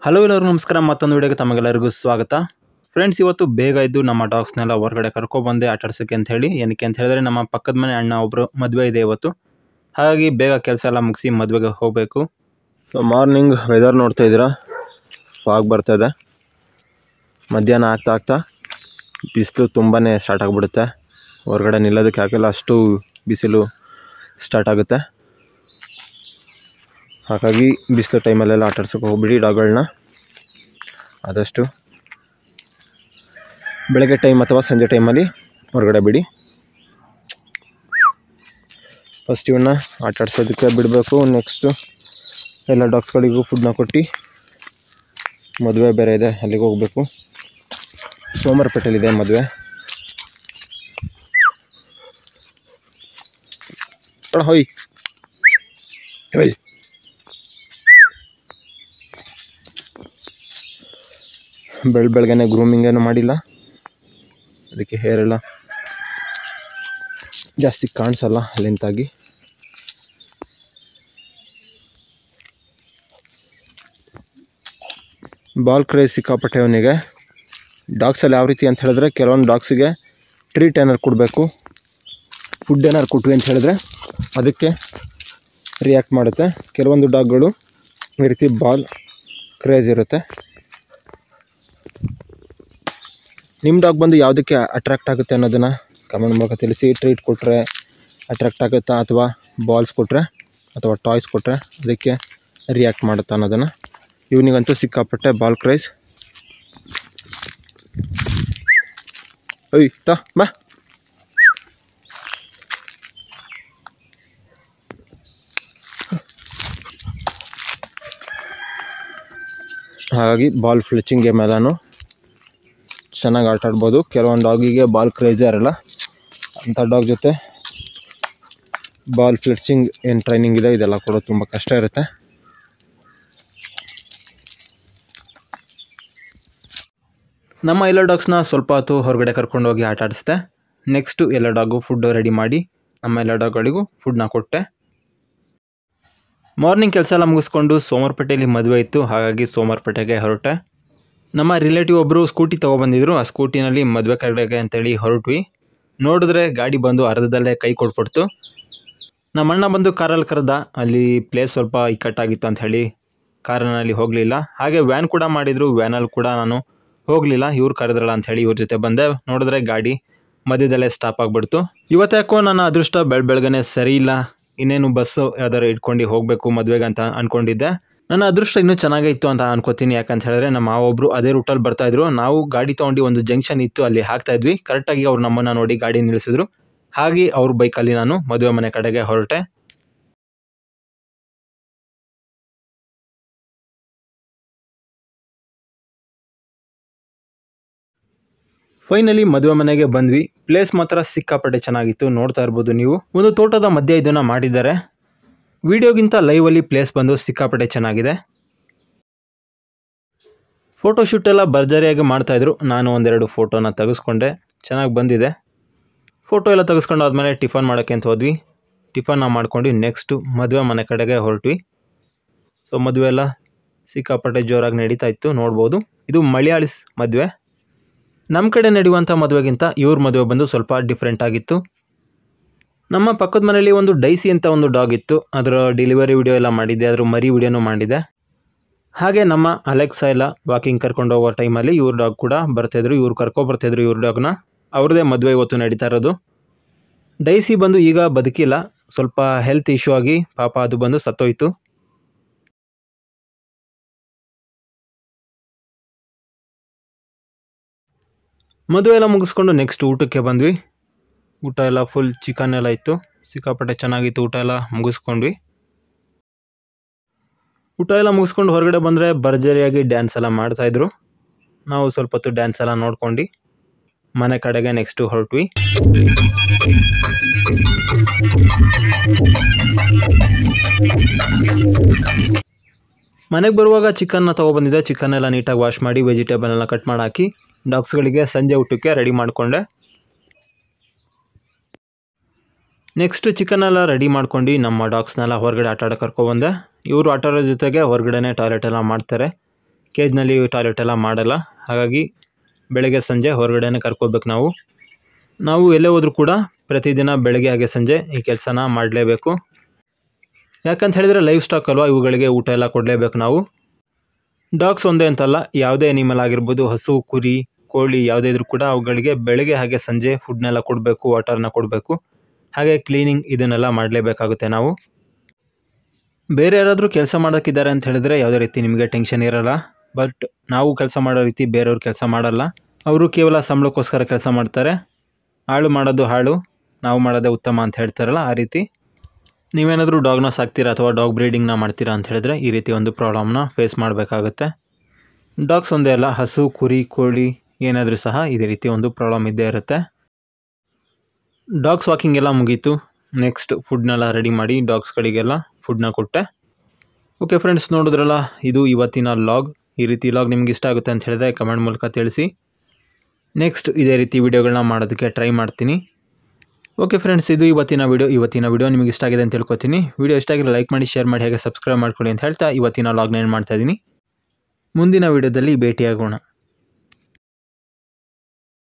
Hello ಎಲ್ಲರಿಗೂ ನಮಸ್ಕಾರ. ಮತ್ತೊಂದು ವಿಡಿಯೋಗೆ ತಮಗೆಲ್ಲರಿಗೂ ಸ್ವಾಗತ. ಫ್ರೆಂಡ್ಸ್, ಇವತ್ತು ಬೇಗ ಇದ್ದು ನಮ್ಮ ಡಾಗ್ಸ್ನೆಲ್ಲ ಹೊರಗಡೆ ಕರ್ಕೊಬಂದೆ ಆಟಾಡ್ಸೋಕ್ಕೆ ಅಂತ ಹೇಳಿ. ಏನಕ್ಕೆ ಅಂತ ಹೇಳಿದ್ರೆ ನಮ್ಮ ಪಕ್ಕದ ಮನೆ ಅಣ್ಣ ಒಬ್ಬರು ಮದುವೆ ಇದೆ ಇವತ್ತು. ಹಾಗಾಗಿ ಬೇಗ ಕೆಲಸ ಎಲ್ಲ ಮುಗಿಸಿ ಮದುವೆಗೆ ಹೋಗಬೇಕು. ಮಾರ್ನಿಂಗ್ ವೆದರ್ ನೋಡ್ತಾ ಇದ್ದೀರಾ, ಫಾಗ್ ಬರ್ತಾ ಇದೆ. ಮಧ್ಯಾಹ್ನ ಆಗ್ತಾ ಬಿಸಿಲು ತುಂಬಾ ಸ್ಟಾರ್ಟ್ ಆಗಿಬಿಡುತ್ತೆ. ಹೊರಗಡೆ ನಿಲ್ಲೋದಕ್ಕೆ ಆಗಲ್ಲ, ಅಷ್ಟು ಬಿಸಿಲು ಸ್ಟಾರ್ಟ್ ಆಗುತ್ತೆ. ಹಾಗಾಗಿ ಬಿಸಿಲು ಟೈಮಲ್ಲೆಲ್ಲ ಆಟಾಡ್ಸೋಕೆ ಹೋಗ್ಬಿಡಿ ಡಾಗ್ಗಳನ್ನ. ಆದಷ್ಟು ಬೆಳಗ್ಗೆ ಟೈಮ್ ಅಥವಾ ಸಂಜೆ ಟೈಮಲ್ಲಿ ಹೊರಗಡೆ ಬಿಡಿ. ಫಸ್ಟ್ ಇವನ್ನ ಆಟಾಡ್ಸೋದಕ್ಕೆ ಬಿಡಬೇಕು. ನೆಕ್ಸ್ಟು ಎಲ್ಲ ಡಾಗ್ಸ್ಗಳಿಗೂ ಫುಡ್ನ ಕೊಟ್ಟು, ಮದುವೆ ಬೇರೆ ಇದೆ, ಅಲ್ಲಿಗೆ ಹೋಗಬೇಕು. ಸೋಮವಾರಪೇಟೆಯಲ್ಲಿದೆ ಮದುವೆ. ಹೊಯ್ ಹೊಯ್ ಬೆಳಗ್ಗೆನೆ ಗ್ರೂಮಿಂಗ್ ಏನು ಮಾಡಿಲ್ಲ, ಅದಕ್ಕೆ ಹೇರ್ ಎಲ್ಲ ಜಾಸ್ತಿ ಕಾಣಿಸಲ್ಲ ಲೆಂತಾಗಿ. ಬಾಲ್ ಕ್ರೇಜ್ ಸಿಕ್ಕಾಪಟ್ಟೆ ಅವನಿಗೆ. ಡಾಗ್ಸಲ್ಲಿ ಯಾವ ರೀತಿ ಅಂತ ಹೇಳಿದ್ರೆ, ಕೆಲವೊಂದು ಡಾಗ್ಸಿಗೆ ಟ್ರೀಟ್ ಏನಾರು ಕೊಡಬೇಕು, ಫುಡ್ ಏನಾರು ಕೊಟ್ವಿ ಅಂತ ಹೇಳಿದ್ರೆ ಅದಕ್ಕೆ ರಿಯಾಕ್ಟ್ ಮಾಡುತ್ತೆ. ಕೆಲವೊಂದು ಡಾಗ್ಗಳು ಈ ರೀತಿ ಬಾಲ್ ಕ್ರೇಜ್ ಇರುತ್ತೆ. ನಿಮ್ಮ ಡಾಗ್ ಬಂದು ಯಾವುದಕ್ಕೆ ಅಟ್ರಾಕ್ಟ್ ಆಗುತ್ತೆ ಅನ್ನೋದನ್ನು ಕಮೆಂಟ್ ಮೂಲಕ ತಿಳಿಸಿ. ಟ್ರೀಟ್ ಕೊಟ್ಟರೆ ಅಟ್ರಾಕ್ಟ್ ಆಗುತ್ತಾ, ಅಥವಾ ಬಾಲ್ಸ್ ಕೊಟ್ಟರೆ ಅಥವಾ ಟಾಯ್ಸ್ ಕೊಟ್ಟರೆ ಅದಕ್ಕೆ ರಿಯಾಕ್ಟ್ ಮಾಡುತ್ತಾ ಅನ್ನೋದನ್ನು. ಇವನಿಗಂತೂ ಸಿಕ್ಕಾಪಟ್ಟೆ ಬಾಲ್ ಕ್ರೇಜ್. ತಾ ಬಾ. ಹಾಗಾಗಿ ಬಾಲ್ ಫ್ಲಿಚಿಂಗ್ ಗೇಮ್ ಎಲ್ಲನೂ ಚೆನ್ನಾಗಿ ಆಟಾಡ್ಬೋದು. ಕೆಲವೊಂದು ಡಾಗಿಗೆ ಬಾಲ್ ಕ್ರೇಜೇ ಇರಲ್ಲ. ಅಂಥ ಡಾಗ್ ಜೊತೆ ಬಾಲ್ ಫ್ಲಿಚಿಂಗ್ ಏನು ಟ್ರೈನಿಂಗ್ ಇದೆ ಇದೆಲ್ಲ ಕೊಡೋದು ತುಂಬ ಕಷ್ಟ ಇರುತ್ತೆ. ನಮ್ಮ ಎಲ್ಲ ಡಾಗ್ಸ್ನ ಸ್ವಲ್ಪ ಹೊತ್ತು ಹೊರಗಡೆ ಕರ್ಕೊಂಡೋಗಿ ಆಟ ಆಡಿಸ್ದೆ. ನೆಕ್ಸ್ಟು ಎಲ್ಲ ಡಾಗು ಫುಡ್ ರೆಡಿ ಮಾಡಿ ನಮ್ಮ ಎಲ್ಲ ಡಾಗ್ಗಳಿಗೂ ಫುಡ್ನ ಕೊಟ್ಟೆ. ಮಾರ್ನಿಂಗ್ ಕೆಲಸ ಎಲ್ಲ ಮುಗಿಸ್ಕೊಂಡು ಸೋಮವಾರಪೇಟೆಯಲ್ಲಿ ಮದುವೆ ಇತ್ತು, ಹಾಗಾಗಿ ಸೋಮವಾರಪೇಟೆಗೆ ಹೊರಟೆ. ನಮ್ಮ ರಿಲೇಟಿವ್ ಒಬ್ಬರು ಸ್ಕೂಟಿ ತೊಗೊಬಂದಿದ್ರು. ಆ ಸ್ಕೂಟಿನಲ್ಲಿ ಮದುವೆ ಕಡೆಗೆ ಅಂತೇಳಿ ಹೊರಟ್ವಿ. ನೋಡಿದ್ರೆ ಗಾಡಿ ಬಂದು ಅರ್ಧದಲ್ಲೇ ಕೈ ಕೊಟ್ಬಿಡ್ತು. ನಮ್ಮ ಅಣ್ಣ ಬಂದು ಕಾರಲ್ಲಿ ಕರೆದ. ಅಲ್ಲಿ ಪ್ಲೇಸ್ ಸ್ವಲ್ಪ ಇಕ್ಕಟ್ಟಾಗಿತ್ತು ಅಂತ ಹೇಳಿ ಕಾರಿನಲ್ಲಿ ಹೋಗಲಿಲ್ಲ. ಹಾಗೆ ವ್ಯಾನ್ ಕೂಡ ಮಾಡಿದರು, ವ್ಯಾನಲ್ಲಿ ಕೂಡ ನಾನು ಹೋಗಲಿಲ್ಲ. ಇವ್ರು ಕರೆದ್ರಲ್ಲ ಅಂಥೇಳಿ ಇವ್ರ ಜೊತೆ ಬಂದೆ. ನೋಡಿದ್ರೆ ಗಾಡಿ ಮಧ್ಯದಲ್ಲೇ ಸ್ಟಾಪ್ ಆಗಿಬಿಡ್ತು. ಇವತ್ತ್ಯಾಕೋ ನನ್ನ ಅದೃಷ್ಟ ಬೆಳಗ್ಗೆನೆ ಸರಿ ಇಲ್ಲ. ಇನ್ನೇನು ಬಸ್ಸು ಯಾವ್ದಾರು ಇಟ್ಕೊಂಡು ಹೋಗಬೇಕು ಮದುವೆಗೆ ಅಂತ ಅಂದ್ಕೊಂಡಿದ್ದೆ. ನನ್ನ ಅದೃಷ್ಟ ಇನ್ನೂ ಚೆನ್ನಾಗೇ ಇತ್ತು ಅಂತ ಅನ್ಕೋತೀನಿ. ಯಾಕಂತ ಹೇಳಿದ್ರೆ ನಮ್ಮ ಮಾವೊಬ್ಬರು ಅದೇ ರೂಟಲ್ಲಿ ಬರ್ತಾಯಿದ್ರು. ನಾವು ಗಾಡಿ ತೊಗೊಂಡು ಒಂದು ಜಂಕ್ಷನ್ ಇತ್ತು, ಅಲ್ಲಿ ಹಾಕ್ತಾಯಿದ್ವಿ. ಕರೆಕ್ಟಾಗಿ ಅವ್ರು ನಮ್ಮನ್ನು ನೋಡಿ ಗಾಡಿ ನಿಲ್ಲಿಸಿದ್ರು. ಹಾಗೆ ಅವ್ರ ಬೈಕಲ್ಲಿ ನಾನು ಮದುವೆ ಮನೆ ಕಡೆಗೆ ಹೊರಟೆ. ಫೈನಲಿ ಮದುವೆ ಮನೆಗೆ ಬಂದ್ವಿ. ಪ್ಲೇಸ್ ಮಾತ್ರ ಸಿಕ್ಕಾಪಟ್ಟೆ ಚೆನ್ನಾಗಿತ್ತು, ನೋಡ್ತಾ ಇರ್ಬೋದು ನೀವು. ಒಂದು ತೋಟದ ಮಧ್ಯೆ ಇದನ್ನು ಮಾಡಿದ್ದಾರೆ. ವಿಡಿಯೋಗಿಂತ ಲೈವಲ್ಲಿ ಪ್ಲೇಸ್ ಬಂದು ಸಿಕ್ಕಾಪಟ್ಟೆ ಚೆನ್ನಾಗಿದೆ. ಫೋಟೋಶೂಟ್ ಎಲ್ಲ ಭರ್ಜರಿಯಾಗಿ ಮಾಡ್ತಾಯಿದ್ರು. ನಾನು ಒಂದೆರಡು ಫೋಟೋನ ತೆಗೆಸ್ಕೊಂಡೆ, ಚೆನ್ನಾಗಿ ಬಂದಿದೆ. ಫೋಟೋ ಎಲ್ಲ ತೆಗೆಸ್ಕೊಂಡಾದ್ಮೇಲೆ ಟಿಫನ್ ಮಾಡೋಕ್ಕೆ ಅಂತ ಹೋದ್ವಿ. ಟಿಫನ್ನ ಮಾಡ್ಕೊಂಡು ನೆಕ್ಸ್ಟು ಮದುವೆ ಮನೆ ಕಡೆಗೆ ಹೊರಟ್ವಿ. ಸೊ ಮದುವೆ ಎಲ್ಲ ಸಿಕ್ಕಾಪಟ್ಟೆ ಜೋರಾಗಿ ನಡೀತಾ ಇತ್ತು, ನೋಡ್ಬೋದು. ಇದು ಮಲಯಾಳಿಸ್ ಮದುವೆ. ನಮ್ಮ ಕಡೆ ನಡೆಯುವಂಥ ಮದುವೆಗಿಂತ ಇವ್ರ ಮದುವೆ ಬಂದು ಸ್ವಲ್ಪ ಡಿಫ್ರೆಂಟ್ ಆಗಿತ್ತು. ನಮ್ಮ ಪಕ್ಕದ ಮನೆಯಲ್ಲಿ ಒಂದು ಡೈಸಿ ಅಂತ ಒಂದು ಡಾಗ್ ಇತ್ತು. ಅದರ ಡೆಲಿವರಿ ವಿಡಿಯೋ ಎಲ್ಲ ಮಾಡಿದ್ದೆ, ಅದರ ಮರಿ ವಿಡಿಯೋನೂ ಮಾಡಿದ್ದೆ. ಹಾಗೆ ನಮ್ಮ ಅಲೆಕ್ಸಾ ಎಲ್ಲ ವಾಕಿಂಗ್ ಕರ್ಕೊಂಡು ಹೋಗೋ ಟೈಮಲ್ಲಿ ಇವ್ರ ಡಾಗ್ ಕೂಡ ಬರ್ತಾಯಿದ್ರು. ಇವ್ರು ಕರ್ಕೊಬರ್ತಾಯಿದ್ರು ಇವ್ರ ಡಾಗ್ನ. ಅವ್ರದ್ದೇ ಮದುವೆ ಇವತ್ತು ನಡೀತಾ ಇರೋದು. ಡೈಸಿ ಬಂದು ಈಗ ಬದುಕಿಲ್ಲ, ಸ್ವಲ್ಪ ಹೆಲ್ತ್ ಇಶ್ಯೂ ಆಗಿ ಪಾಪ ಅದು ಬಂದು ಸತ್ತೋಯ್ತು. ಮದುವೆ ಎಲ್ಲ ಮುಗಿಸ್ಕೊಂಡು ನೆಕ್ಸ್ಟ್ ಊಟಕ್ಕೆ ಬಂದ್ವಿ. ಊಟ ಎಲ್ಲ ಫುಲ್ ಚಿಕನ್ ಎಲ್ಲ ಇತ್ತು, ಸಿಕ್ಕಾಪಟ್ಟೆ ಚೆನ್ನಾಗಿತ್ತು. ಊಟ ಎಲ್ಲ ಮುಗಿಸ್ಕೊಂಡ್ವಿ. ಊಟ ಎಲ್ಲ ಮುಗಿಸ್ಕೊಂಡು ಹೊರಗಡೆ ಬಂದರೆ ಭರ್ಜರಿಯಾಗಿ ಡ್ಯಾನ್ಸ್ ಎಲ್ಲ ಮಾಡ್ತಾಯಿದ್ರು. ನಾವು ಸ್ವಲ್ಪ ಹೊತ್ತು ಡ್ಯಾನ್ಸ್ ಎಲ್ಲ ನೋಡ್ಕೊಂಡು ಮನೆ ಕಡೆಗೆ ನೆಕ್ಸ್ಟು ಹೊರಟ್ವಿ. ಮನೆಗೆ ಬರುವಾಗ ಚಿಕನ್ನ ತೊಗೊಬಂದಿದ್ದೆ. ಚಿಕನ್ ಎಲ್ಲ ನೀಟಾಗಿ ವಾಶ್ ಮಾಡಿ ವೆಜಿಟೇಬಲ್ ಎಲ್ಲ ಕಟ್ ಮಾಡಿ ಹಾಕಿ ಡಾಗ್ಸ್ಗಳಿಗೆ ಸಂಜೆ ಊಟಕ್ಕೆ ರೆಡಿ ಮಾಡಿಕೊಂಡೆ. ನೆಕ್ಸ್ಟ್ ಚಿಕನ್ ಎಲ್ಲ ರೆಡಿ ಮಾಡ್ಕೊಂಡು ನಮ್ಮ ಡಾಗ್ಸ್ನೆಲ್ಲ ಹೊರಗಡೆ ಆಟ ಆಡೋಕೆ ಕರ್ಕೊಬಂದೆ. ಇವರು ಆಟ ಆಡೋ ಜೊತೆಗೆ ಹೊರಗಡೆನೇ ಟಾಯ್ಲೆಟ್ ಎಲ್ಲ ಮಾಡ್ತಾರೆ. ಕೇಜ್ನಲ್ಲಿ ಟಾಯ್ಲೆಟ್ ಎಲ್ಲ ಮಾಡಲ್ಲ. ಹಾಗಾಗಿ ಬೆಳಗ್ಗೆ ಸಂಜೆ ಹೊರಗಡೆನೇ ಕರ್ಕೋಬೇಕು ನಾವು ಎಲ್ಲೇ ಹೋದರೂ ಕೂಡ ಪ್ರತಿದಿನ ಬೆಳಗ್ಗೆ ಹಾಗೆ ಸಂಜೆ ಈ ಕೆಲಸನ ಮಾಡಲೇಬೇಕು. ಯಾಕಂತ ಹೇಳಿದರೆ ಲೈಫ್ ಸ್ಟಾಕ್ ಅಲ್ವಾ, ಇವುಗಳಿಗೆ ಊಟ ಎಲ್ಲ ಕೊಡಲೇಬೇಕು ನಾವು. ಡಾಗ್ಸ್ ಒಂದೇ ಅಂತಲ್ಲ, ಯಾವುದೇ ಅನಿಮಲ್ ಆಗಿರ್ಬೋದು, ಹಸು, ಕುರಿ, ಕೋಳಿ ಯಾವುದೇ ಇದ್ರೂ ಕೂಡ ಅವುಗಳಿಗೆ ಬೆಳಗ್ಗೆ ಹಾಗೆ ಸಂಜೆ ಫುಡ್ನೆಲ್ಲ ಕೊಡಬೇಕು, ವಾಟರ್ನ ಕೊಡಬೇಕು. ಹಾಗೆ ಕ್ಲೀನಿಂಗ್ ಇದನ್ನೆಲ್ಲ ಮಾಡಲೇಬೇಕಾಗುತ್ತೆ ನಾವು. ಬೇರೆ ಯಾರಾದರೂ ಕೆಲಸ ಮಾಡೋಕ್ಕಿದ್ದಾರೆ ಅಂತ ಹೇಳಿದ್ರೆ ಯಾವುದೇ ರೀತಿ ನಿಮಗೆ ಟೆನ್ಷನ್ ಇರೋಲ್ಲ. ಬಟ್ ನಾವು ಕೆಲಸ ಮಾಡೋ ರೀತಿ ಬೇರೆಯವ್ರು ಕೆಲಸ ಮಾಡಲ್ಲ. ಅವರು ಕೇವಲ ಸಂಬಳಕ್ಕೋಸ್ಕರ ಕೆಲಸ ಮಾಡ್ತಾರೆ. ಆಳು ಮಾಡೋದು ಹಾಳು, ನಾವು ಮಾಡೋದೇ ಉತ್ತಮ ಅಂತ ಹೇಳ್ತಾರಲ್ಲ, ಆ ರೀತಿ. ನೀವೇನಾದರೂ ಡಾಗ್ನ ಸಾಕ್ತೀರಾ ಅಥವಾ ಡಾಗ್ ಬ್ರೀಡಿಂಗ್ನ ಮಾಡ್ತೀರಾ ಅಂತ ಹೇಳಿದ್ರೆ ಈ ರೀತಿ ಒಂದು ಪ್ರಾಬ್ಲಮ್ನ ಫೇಸ್ ಮಾಡಬೇಕಾಗುತ್ತೆ. ಡಾಗ್ಸ್ ಒಂದೇ ಅಲ್ಲ, ಹಸು, ಕುರಿ, ಕೋಳಿ ಏನಾದರೂ ಸಹ ಇದೇ ರೀತಿ ಒಂದು ಪ್ರಾಬ್ಲಮ್ ಇದ್ದೇ ಇರುತ್ತೆ. ಡಾಗ್ಸ್ ವಾಕಿಂಗ್ ಎಲ್ಲ ಮುಗೀತು. ನೆಕ್ಸ್ಟ್ ಫುಡ್ನೆಲ್ಲ ರೆಡಿ ಮಾಡಿ ಡಾಗ್ಸ್ಗಳಿಗೆಲ್ಲ ಫುಡ್ನ ಕೊಟ್ಟೆ. ಓಕೆ ಫ್ರೆಂಡ್ಸ್, ನೋಡಿದ್ರಲ್ಲ, ಇದು ಇವತ್ತಿನ ಲಾಗ್. ಈ ರೀತಿ ಲಾಗ್ ನಿಮ್ಗೆ ಇಷ್ಟ ಆಗುತ್ತೆ ಅಂತ ಹೇಳಿದ್ರೆ ಕಮೆಂಟ್ ಮೂಲಕ ತಿಳಿಸಿ. ನೆಕ್ಸ್ಟ್ ಇದೇ ರೀತಿ ವಿಡಿಯೋಗಳನ್ನ ಮಾಡೋದಕ್ಕೆ ಟ್ರೈ ಮಾಡ್ತೀನಿ. ಓಕೆ ಫ್ರೆಂಡ್ಸ್, ಇದು ಇವತ್ತಿನ ವಿಡಿಯೋ ನಿಮಗೆ ಇಷ್ಟ ಆಗಿದೆ ಅಂತ ತಿಳ್ಕೊತೀನಿ. ವಿಡಿಯೋ ಇಷ್ಟ ಆಗಿಲ್ಲ ಲೈಕ್ ಮಾಡಿ, ಶೇರ್ ಮಾಡಿ, ಹಾಗೆ ಸಬ್ಸ್ಕ್ರೈಬ್ ಮಾಡ್ಕೊಳ್ಳಿ ಅಂತ ಹೇಳ್ತಾ ಇವತ್ತಿನ ಲಾಗ್ನ ಏನು ಮಾಡ್ತಾಯಿದ್ದೀನಿ. ಮುಂದಿನ ವಿಡಿಯೋದಲ್ಲಿ ಭೇಟಿಯಾಗೋಣ.